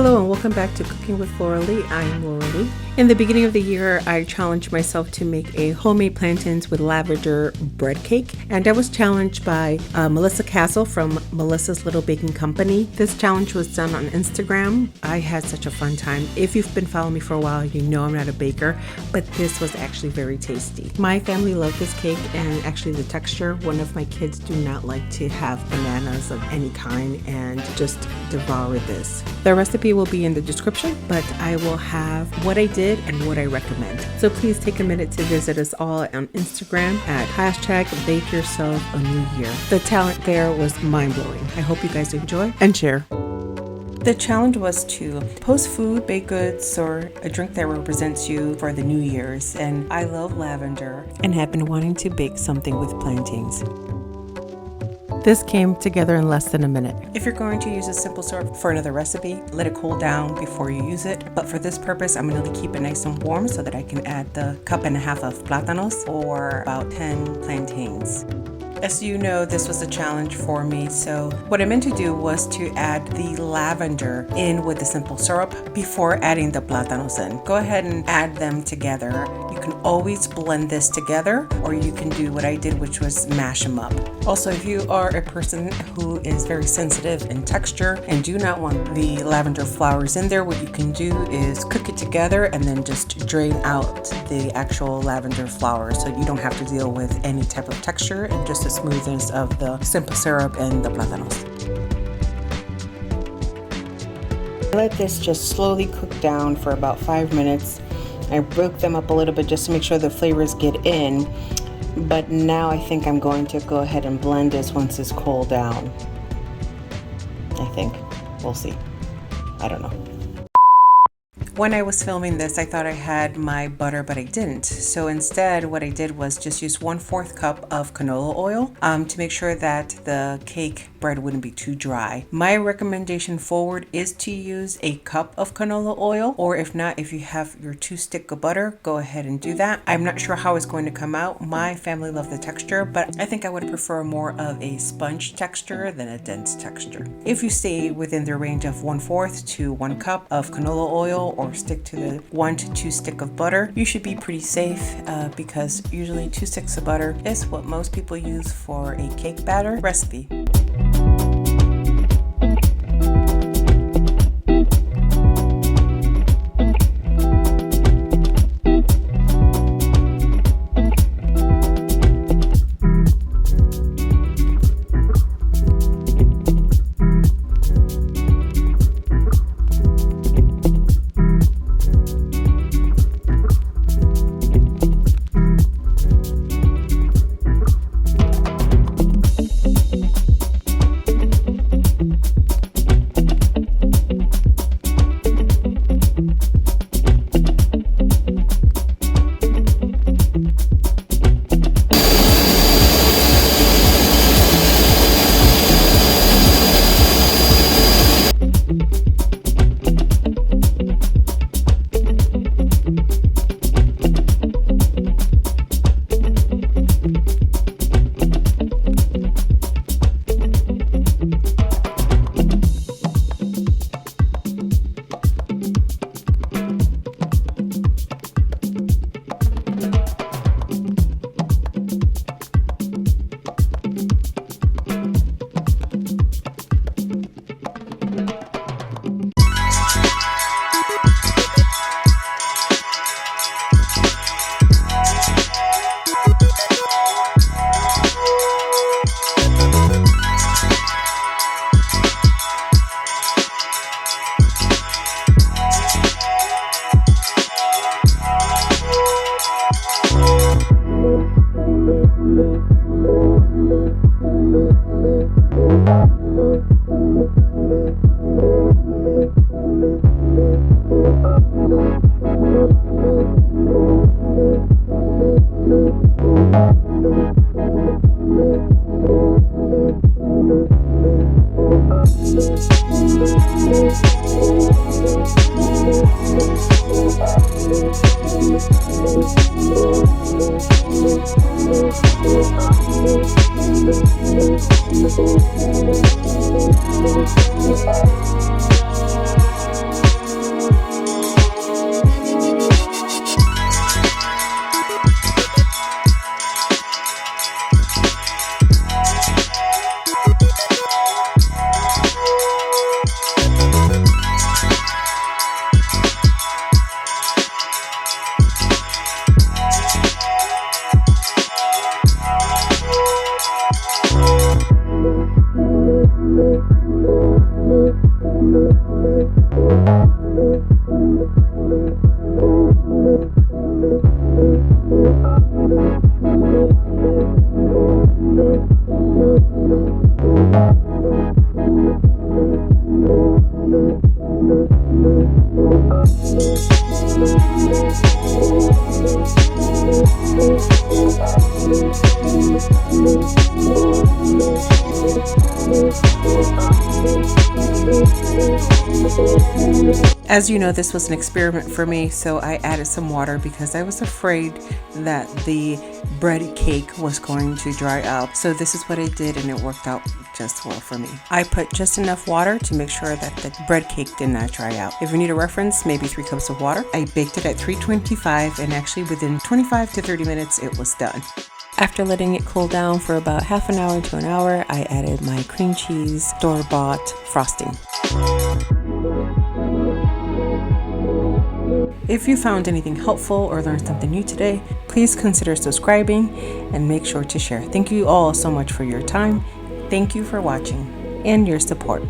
Hello and welcome back to Cooking with Lauralee. I'm Lauralee. In the beginning of the year, I challenged myself to make a homemade plantains with lavender breadcake, and I was challenged by Melissa Castle from Melissa's Little Baking Company. This challenge was done on Instagram. I had such a fun time. If you've been following me for a while, you know I'm not a baker, but this was actually very tasty. My family loved this cake and actually the texture. One of my kids do not like to have bananas of any kind and just devour this. The recipe will be in the description, but I will have what I did and what I recommend. So please take a minute to visit us all on Instagram at #BakeYourselfANewYear. The talent there was mind-blowing. I hope you guys enjoy and share. The challenge was to post food, baked goods, or a drink that represents you for the New Year's. And I love lavender and have been wanting to bake something with plantains. This came together in less than a minute. If you're going to use a simple syrup for another recipe, let it cool down before you use it. But for this purpose, I'm going to keep it nice and warm so that I can add the 1.5 cups of plantains or about 10 plantains. As you know, this was a challenge for me, so what I meant to do was to add the lavender in with the simple syrup before adding the plantains in. Go ahead and add them together. You can always blend this together, or you can do what I did, which was mash them up. Also, if you are a person who is very sensitive in texture and do not want the lavender flowers in there, what you can do is cook it together and then just drain out the actual lavender flowers so you don't have to deal with any type of texture and just the smoothness of the simple syrup and the plantains. Let this just slowly cook down for about 5 minutes. I broke them up a little bit just to make sure the flavors get in. But now I think I'm going to go ahead and blend this once it's cooled down. I think. We'll see. I don't know. When I was filming this, I thought I had my butter, but I didn't. So instead, what I did was just use 1/4 cup of canola oil to make sure that the cake bread wouldn't be too dry. My recommendation forward is to use a cup of canola oil, or if not, if you have your 2 sticks of butter, go ahead and do that. I'm not sure how it's going to come out. My family loved the texture, but I think I would prefer more of a sponge texture than a dense texture. If you stay within the range of 1/4 to 1 cup of canola oil, or stick to the 1 to 2 sticks of butter, you should be pretty safe because usually 2 sticks of butter is what most people use for a cake batter recipe. As you know, this was an experiment for me, so I added some water because I was afraid that the bread cake was going to dry out. So this is what I did, and it worked out just well for me. I put just enough water to make sure that the bread cake did not dry out. If you need a reference, maybe 3 cups of water. I baked it at 325, and actually within 25 to 30 minutes it was done. After letting it cool down for about half an hour to an hour, I added my cream cheese store-bought frosting. If you found anything helpful or learned something new today, please consider subscribing and make sure to share. Thank you all so much for your time. Thank you for watching and your support.